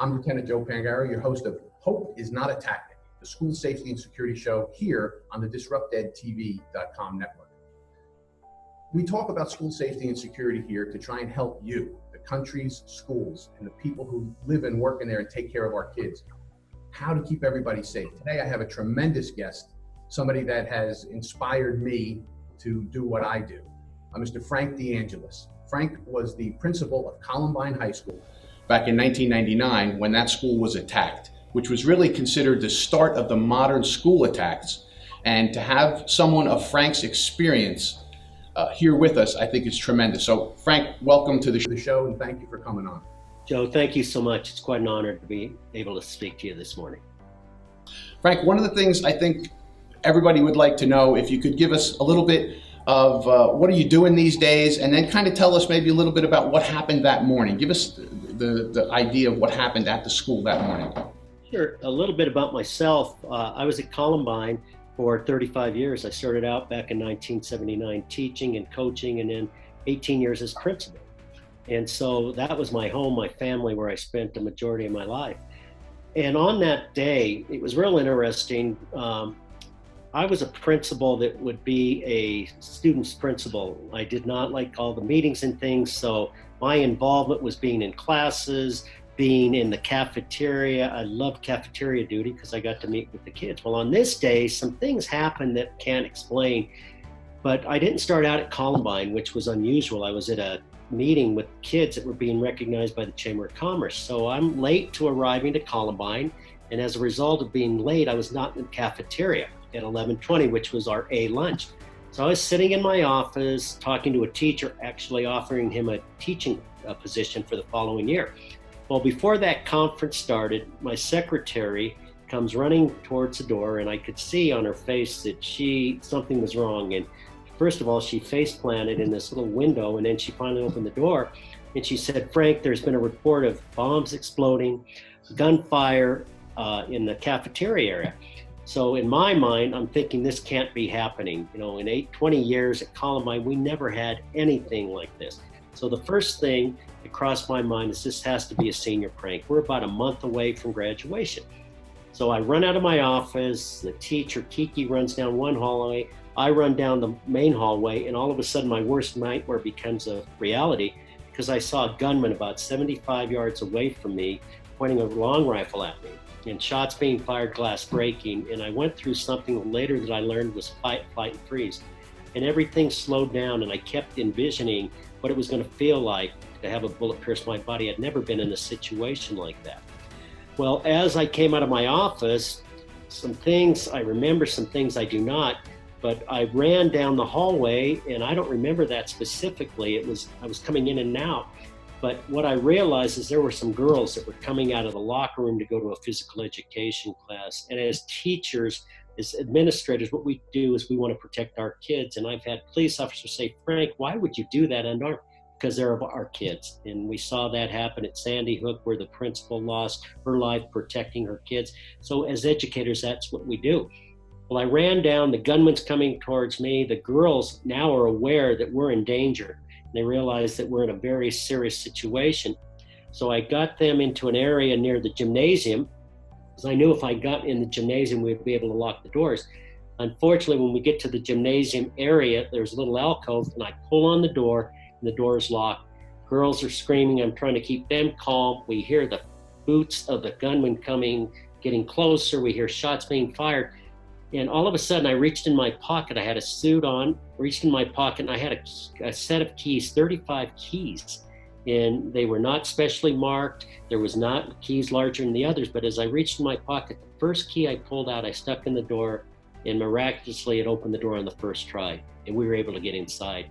I'm Lieutenant Joe Pangaro, your host of Hope Is Not a Tactic, the school safety and security show here on the DisruptEdTV.com network. We talk about school safety and security here to try and help you, the country's schools, and the people who live and work in there and take care of our kids, how to keep everybody safe. Today I have a tremendous guest, somebody that has inspired me to do what I do, Mr. Frank DeAngelis. Frank was the principal of Columbine High School back in 1999 when that school was attacked, which was really considered the start of the modern school attacks. And to have someone of Frank's experience here with us, I think is tremendous. So Frank, welcome to the show and thank you for coming on. Joe, thank you so much. It's quite an honor to be able to speak to you this morning. Frank, one of the things I think everybody would like to know, if you could give us a little bit of what are you doing these days, and then kind of tell us maybe a little bit about what happened that morning. Give us the idea of what happened at the school that morning. Sure. A little bit about myself. I was at Columbine for 35 years. I started out back in 1979 teaching and coaching, and then 18 years as principal. And so that was my home, my family, where I spent the majority of my life. And on that day, it was real interesting. I was a principal that would be a student's principal. I did not like all the meetings and things, so my involvement was being in classes, being in the cafeteria. I loved cafeteria duty because I got to meet with the kids. Well, on this day, some things happened that can't explain, but I didn't start out at Columbine, which was unusual. I was at a meeting with kids that were being recognized by the Chamber of Commerce. So I'm late to arriving to Columbine, and as a result of being late, I was not in the cafeteria at 11:20, which was our A lunch. So I was sitting in my office talking to a teacher, actually offering him a teaching position for the following year. Well, before that conference started, my secretary comes running towards the door, and I could see on her face that something was wrong. And first of all, she face planted in this little window, and then she finally opened the door and she said, "Frank, there's been a report of bombs exploding, gunfire in the cafeteria area." So in my mind, I'm thinking this can't be happening. You know, in 20 years at Columbine, we never had anything like this. So the first thing that crossed my mind is this has to be a senior prank. We're about a month away from graduation. So I run out of my office, the teacher, Kiki, runs down one hallway, I run down the main hallway, and all of a sudden my worst nightmare becomes a reality because I saw a gunman about 75 yards away from me pointing a long rifle at me, and shots being fired, glass breaking. And I went through something later that I learned was fight, flight, and freeze. And everything slowed down, and I kept envisioning what it was going to feel like to have a bullet pierce my body. I'd never been in a situation like that. Well, as I came out of my office, some things I remember, some things I do not, but I ran down the hallway, and I don't remember that specifically. I was coming in and out. But what I realized is there were some girls that were coming out of the locker room to go to a physical education class. And as teachers, as administrators, what we do is we want to protect our kids. And I've had police officers say, "Frank, why would you do that unarmed?" Because they're our kids. And we saw that happen at Sandy Hook, where the principal lost her life protecting her kids. So as educators, that's what we do. Well, I ran down, the gunman's coming towards me. The girls now are aware that we're in danger. They realize that we're in a very serious situation. So I got them into an area near the gymnasium, because I knew if I got in the gymnasium, we'd be able to lock the doors. Unfortunately, when we get to the gymnasium area, there's a little alcove, and I pull on the door, and the door is locked. Girls are screaming. I'm trying to keep them calm. We hear the boots of the gunman coming, getting closer. We hear shots being fired. And all of a sudden, I reached in my pocket. I had a suit on, reached in my pocket, and I had a set of keys, 35 keys. And they were not specially marked. There was not keys larger than the others. But as I reached in my pocket, the first key I pulled out, I stuck in the door, and miraculously, it opened the door on the first try. And we were able to get inside.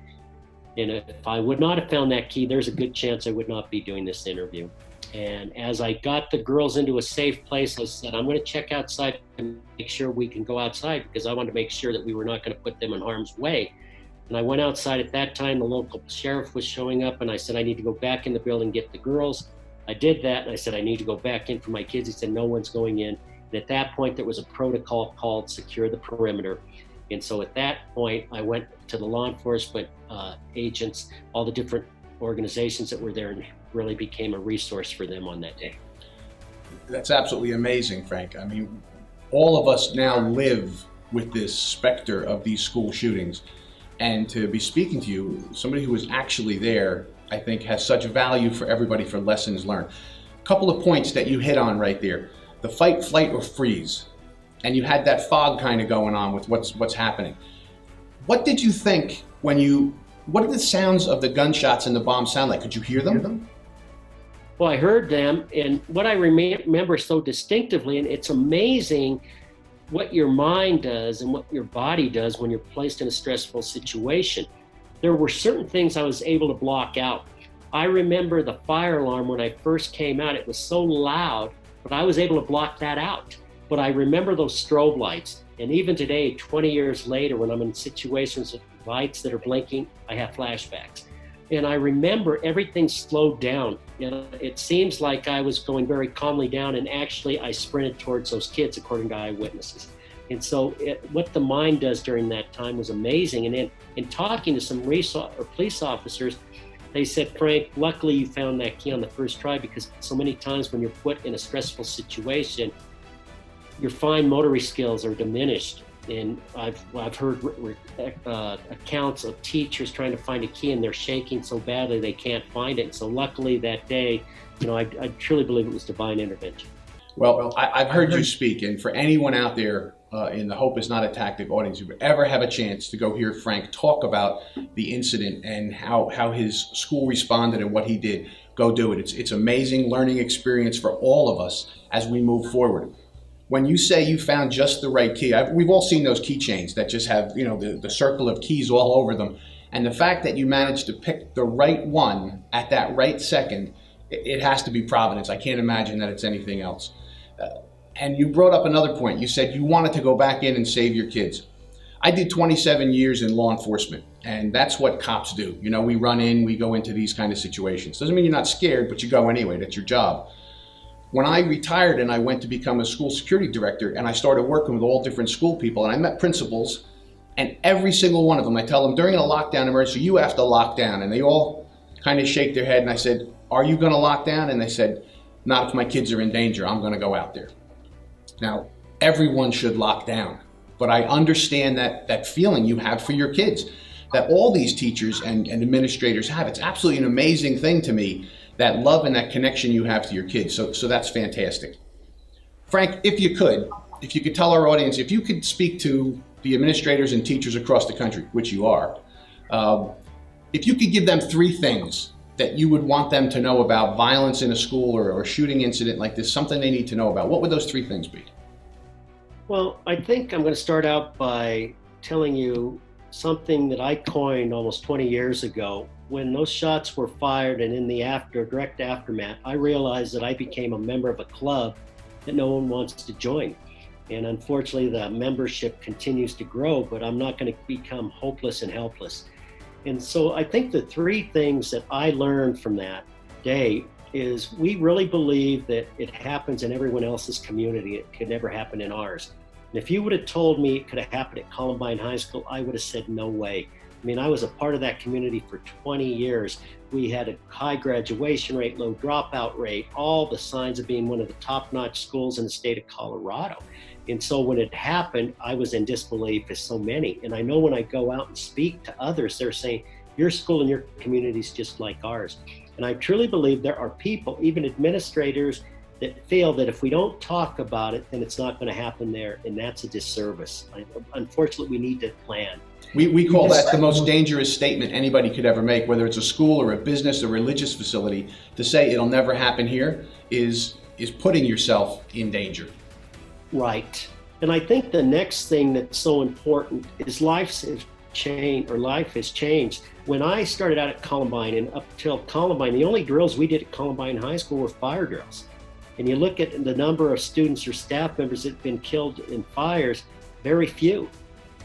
And if I would not have found that key, there's a good chance I would not be doing this interview. And as I got the girls into a safe place, I said, "I'm going to check outside and make sure we can go outside," because I wanted to make sure that we were not going to put them in harm's way. And I went outside. At that time, the local sheriff was showing up, and I said, "I need to go back in the building and get the girls." I did that, and I said, "I need to go back in for my kids." He said, "No one's going in." And at that point, there was a protocol called Secure the Perimeter. And so at that point, I went to the law enforcement agents, all the different organizations that were there, and really became a resource for them on that day. That's absolutely amazing, Frank. I mean, all of us now live with this specter of these school shootings. And to be speaking to you, somebody who was actually there, I think has such value for everybody for lessons learned. A couple of points that you hit on right there. The fight, flight, or freeze. And you had that fog kind of going on with what's happening. What did you think what did the sounds of the gunshots and the bombs sound like? Could you hear them? Well, I heard them, and what I remember so distinctively, and it's amazing what your mind does and what your body does when you're placed in a stressful situation. There were certain things I was able to block out. I remember the fire alarm when I first came out, it was so loud, but I was able to block that out. But I remember those strobe lights. And even today, 20 years later, when I'm in situations with lights that are blinking, I have flashbacks. And I remember everything slowed down. It seems like I was going very calmly down, and actually I sprinted towards those kids, according to eyewitnesses. And so what the mind does during that time was amazing. And then in talking to some police officers, they said, Frank, luckily you found that key on the first try, because so many times when you're put in a stressful situation, your fine motory skills are diminished. And I've heard accounts of teachers trying to find a key and they're shaking so badly they can't find it. And so luckily that day, I truly believe it was divine intervention. Well, I've heard you speak, and for anyone out there in the Hope Is Not a Tactic audience who ever have a chance to go hear Frank talk about the incident and how his school responded and what he did, go do it. It's amazing learning experience for all of us as we move forward. When you say you found just the right key, we've all seen those keychains that just have, the circle of keys all over them. And the fact that you managed to pick the right one at that right second, it has to be providence. I can't imagine that it's anything else. And you brought up another point. You said you wanted to go back in and save your kids. I did 27 years in law enforcement, and that's what cops do. We run in, we go into these kind of situations. Doesn't mean you're not scared, but you go anyway. That's your job. When I retired and I went to become a school security director, and I started working with all different school people, and I met principals, and every single one of them, I tell them, during a lockdown emergency, you have to lock down. And they all kind of shake their head, and I said, are you going to lock down? And they said, not if my kids are in danger. I'm going to go out there. Now, everyone should lock down, but I understand that feeling you have for your kids, that all these teachers and administrators have. It's absolutely an amazing thing to me, that love and that connection you have to your kids. So that's fantastic. Frank, if you could tell our audience, if you could speak to the administrators and teachers across the country, which you are, if you could give them 3 things that you would want them to know about violence in a school or shooting incident like this, something they need to know about, what would those 3 things be? Well, I think I'm going to start out by telling you something that I coined almost 20 years ago. When those shots were fired and in the direct aftermath, I realized that I became a member of a club that no one wants to join. And unfortunately, the membership continues to grow, but I'm not going to become hopeless and helpless. And so I think the 3 things that I learned from that day is we really believe that it happens in everyone else's community. It could never happen in ours. And if you would have told me it could have happened at Columbine High School, I would have said no way. I mean, I was a part of that community for 20 years. We had a high graduation rate, low dropout rate, all the signs of being one of the top-notch schools in the state of Colorado. And so when it happened, I was in disbelief, as so many. And I know when I go out and speak to others, they're saying, your school and your community is just like ours. And I truly believe there are people, even administrators, that feel that if we don't talk about it, then it's not going to happen there. And that's a disservice. Unfortunately, we need to plan. We call that the most dangerous statement anybody could ever make, whether it's a school or a business or religious facility. To say it'll never happen here is putting yourself in danger. Right. And I think the next thing that's so important is life has changed. When I started out at Columbine and up till Columbine, the only drills we did at Columbine High School were fire drills. And you look at the number of students or staff members that have been killed in fires, very few.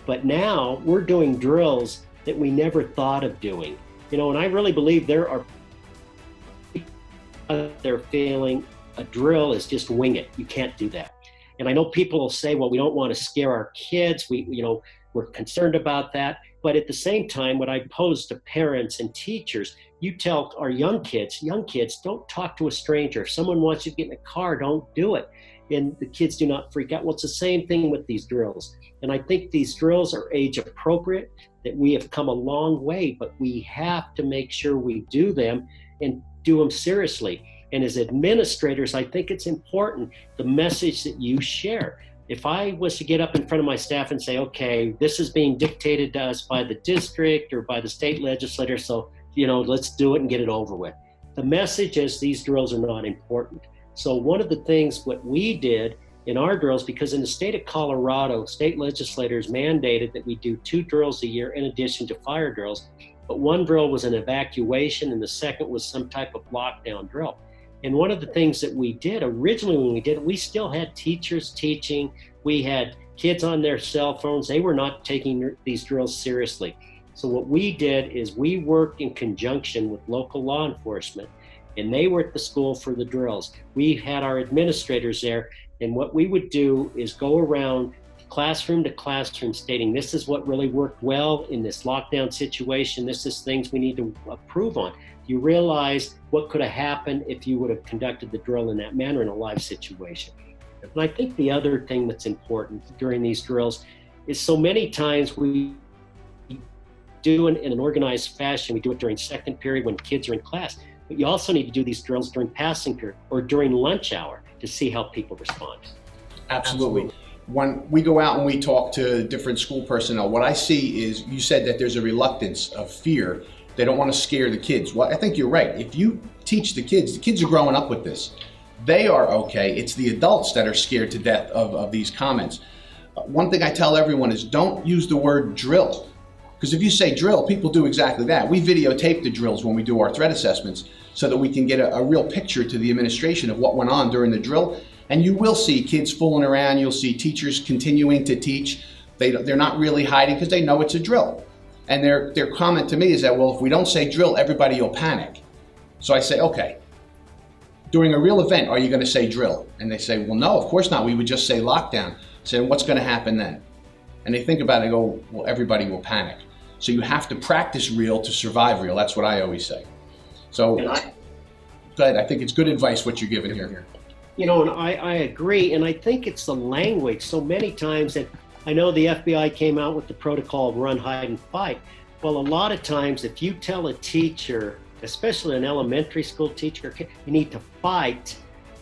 But now we're doing drills that we never thought of doing. And I really believe there are people they're feeling a drill is just wing it. You can't do that. And I know people will say, well, we don't want to scare our kids. We're concerned about that. But at the same time, what I pose to parents and teachers, you tell our young kids, don't talk to a stranger. If someone wants you to get in a car, don't do it. And the kids do not freak out. Well, it's the same thing with these drills. And I think these drills are age appropriate, that we have come a long way, but we have to make sure we do them and do them seriously. And as administrators, I think it's important, the message that you share. If I was to get up in front of my staff and say, okay, this is being dictated to us by the district or by the state legislature, so, let's do it and get it over with. The message is these drills are not important. So one of the things what we did in our drills, because in the state of Colorado, state legislators mandated that we do 2 drills a year in addition to fire drills, but one drill was an evacuation and the second was some type of lockdown drill. And one of the things that we did originally when we did it, we still had teachers teaching, we had kids on their cell phones, they were not taking these drills seriously. So what we did is we worked in conjunction with local law enforcement, and they were at the school for the drills. We had our administrators there, and what we would do is go around classroom to classroom stating, this is what really worked well in this lockdown situation, this is things we need to improve on. You realize what could have happened if you would have conducted the drill in that manner in a live situation. And I think the other thing that's important during these drills is so many times we do it in an organized fashion. We do it during second period when kids are in class. But you also need to do these drills during passing period or during lunch hour to see how people respond. Absolutely. When we go out and we talk to different school personnel, what I see is, you said that there's a reluctance of fear. They don't want to scare the kids. Well, I think you're right. If you teach the kids are growing up with this. They are okay. It's the adults that are scared to death of these comments. One thing I tell everyone is don't use the word drill. Because if you say drill, people do exactly that. We videotape the drills when we do our threat assessments so that we can get a real picture to the administration of what went on during the drill. And you will see kids fooling around. You'll see teachers continuing to teach. They're not really hiding because they know it's a drill. And their comment to me is that, well, if we don't say drill, everybody will panic. So I say, okay, during a real event, are you going to say drill? And they say, well, no, of course not. We would just say lockdown. I say, what's going to happen then? And they think about it and go, well, everybody will panic. So you have to practice real to survive real. That's what I always say. So go ahead. I think it's good advice what you're giving here. And I agree. And I think it's the language. So many times that I know the FBI came out with the protocol of run, hide, and fight. Well, a lot of times if you tell a teacher, especially an elementary school teacher, you need to fight,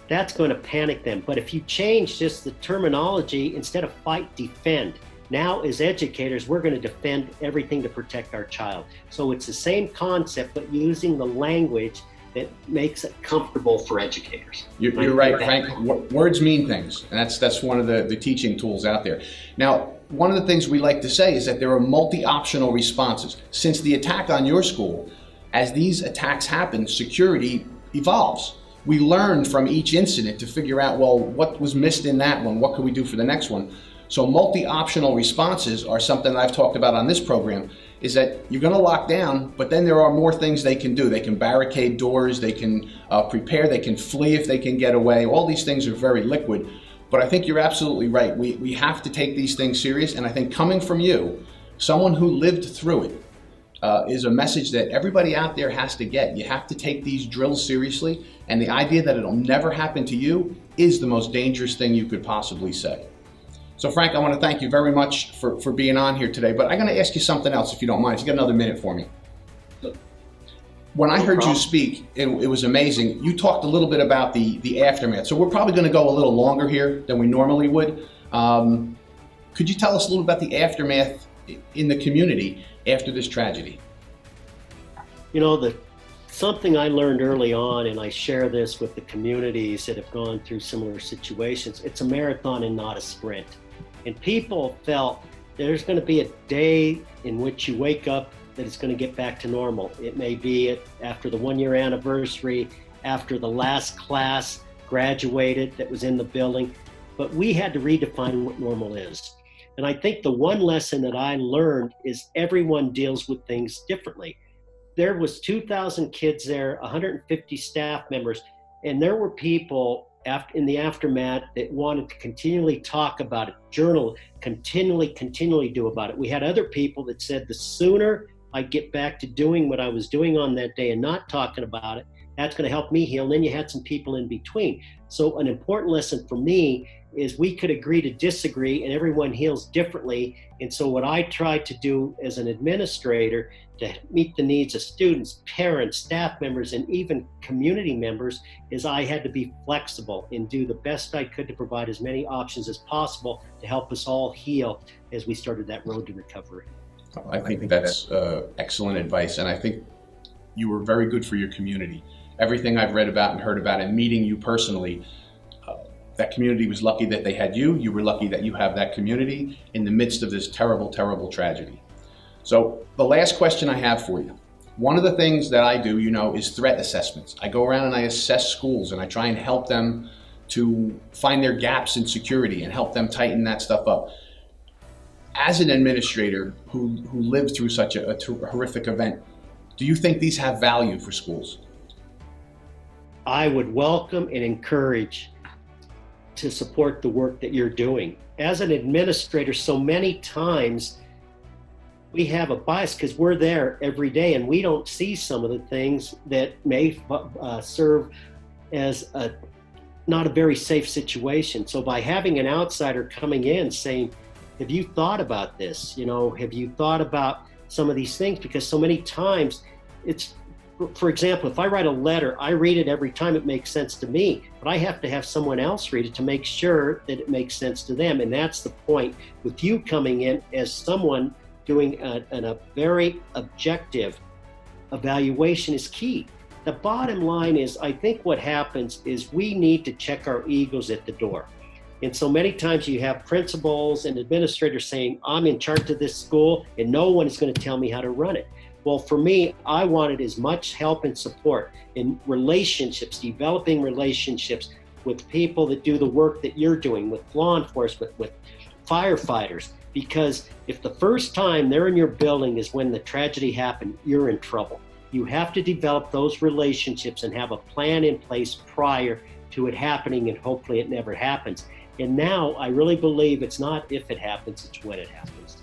that's going to panic them. But if you change just the terminology, instead of fight, defend. Now, as educators, we're going to defend everything to protect our child. So it's the same concept, but using the language that makes it comfortable for educators. You're right, Frank. Words mean things, and that's one of the teaching tools out there. Now, one of the things we like to say is that there are multi-optional responses. Since the attack on your school, as these attacks happen, security evolves. We learn from each incident to figure out, well, what was missed in that one? What could we do for the next one? So multi-optional responses are something that I've talked about on this program, is that you're going to lock down, but then there are more things they can do. They can barricade doors, they can prepare, they can flee if they can get away. All these things are very liquid, but I think you're absolutely right. We have to take these things serious, and I think coming from you, someone who lived through it, is a message that everybody out there has to get. You have to take these drills seriously, and the idea that it'll never happen to you is the most dangerous thing you could possibly say. So Frank, I want to thank you very much for being on here today, but I'm going to ask you something else if you don't mind. If you got another minute for me. When I heard you speak, it was amazing. You talked a little bit about the aftermath. So we're probably going to go a little longer here than we normally would. Could you tell us a little about the aftermath in the community after this tragedy? Something I learned early on, and I share this with the communities that have gone through similar situations, it's a marathon and not a sprint. And people felt there's going to be a day in which you wake up that it's going to get back to normal. It may be after the 1-year anniversary, after the last class graduated that was in the building, but we had to redefine what normal is. And I think the one lesson that I learned is everyone deals with things differently. There was 2,000 kids there, 150 staff members, and there were people in the aftermath that wanted to continually talk about it, journal, continually do about it. We had other people that said the sooner I get back to doing what I was doing on that day and not talking about it, that's going to help me heal. And then you had some people in between. So an important lesson for me is we could agree to disagree, and everyone heals differently. And so what I tried to do as an administrator to meet the needs of students, parents, staff members, and even community members is I had to be flexible and do the best I could to provide as many options as possible to help us all heal as we started that road to recovery. I think that's excellent advice, and I think you were very good for your community. Everything I've read about and heard about and meeting you personally, that community was lucky that they had you. You were lucky that you have that community in the midst of this terrible, terrible tragedy. So the last question I have for you. One of the things that I do, is threat assessments. I go around and I assess schools and I try and help them to find their gaps in security and help them tighten that stuff up. As an administrator who lived through such a horrific event, do you think these have value for schools? I would welcome and encourage to support the work that you're doing. As an administrator, so many times we have a bias because we're there every day and we don't see some of the things that may serve as not a very safe situation. So by having an outsider coming in saying, have you thought about this? Have you thought about some of these things? Because so many times it's, for example, if I write a letter, I read it every time it makes sense to me, but I have to have someone else read it to make sure that it makes sense to them. And that's the point with you coming in as someone doing a very objective evaluation is key. The bottom line is, I think what happens is we need to check our egos at the door. And so many times you have principals and administrators saying, I'm in charge of this school and no one is going to tell me how to run it. Well, for me, I wanted as much help and support in relationships, developing relationships with people that do the work that you're doing, with law enforcement, with firefighters. Because if the first time they're in your building is when the tragedy happened, you're in trouble. You have to develop those relationships and have a plan in place prior to it happening, and hopefully it never happens. And now I really believe it's not if it happens, it's when it happens.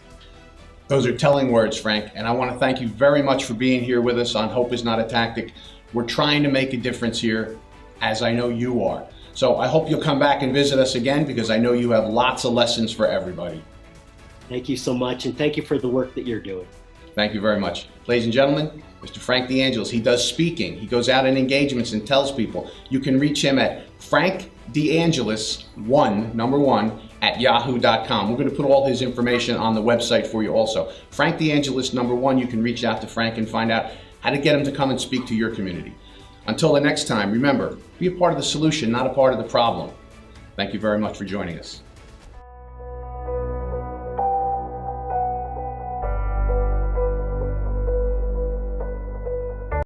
Those are telling words, Frank, and I want to thank you very much for being here with us on Hope Is Not a Tactic. We're trying to make a difference here, as I know you are. So I hope you'll come back and visit us again, because I know you have lots of lessons for everybody. Thank you so much, and thank you for the work that you're doing. Thank you very much. Ladies and gentlemen, Mr. Frank DeAngelis, he does speaking. He goes out in engagements and tells people. You can reach him at frankdeangelis1@yahoo.com. We're going to put all his information on the website for you also. Frank DeAngelis1, you can reach out to Frank and find out how to get him to come and speak to your community. Until the next time, remember, be a part of the solution, not a part of the problem. Thank you very much for joining us.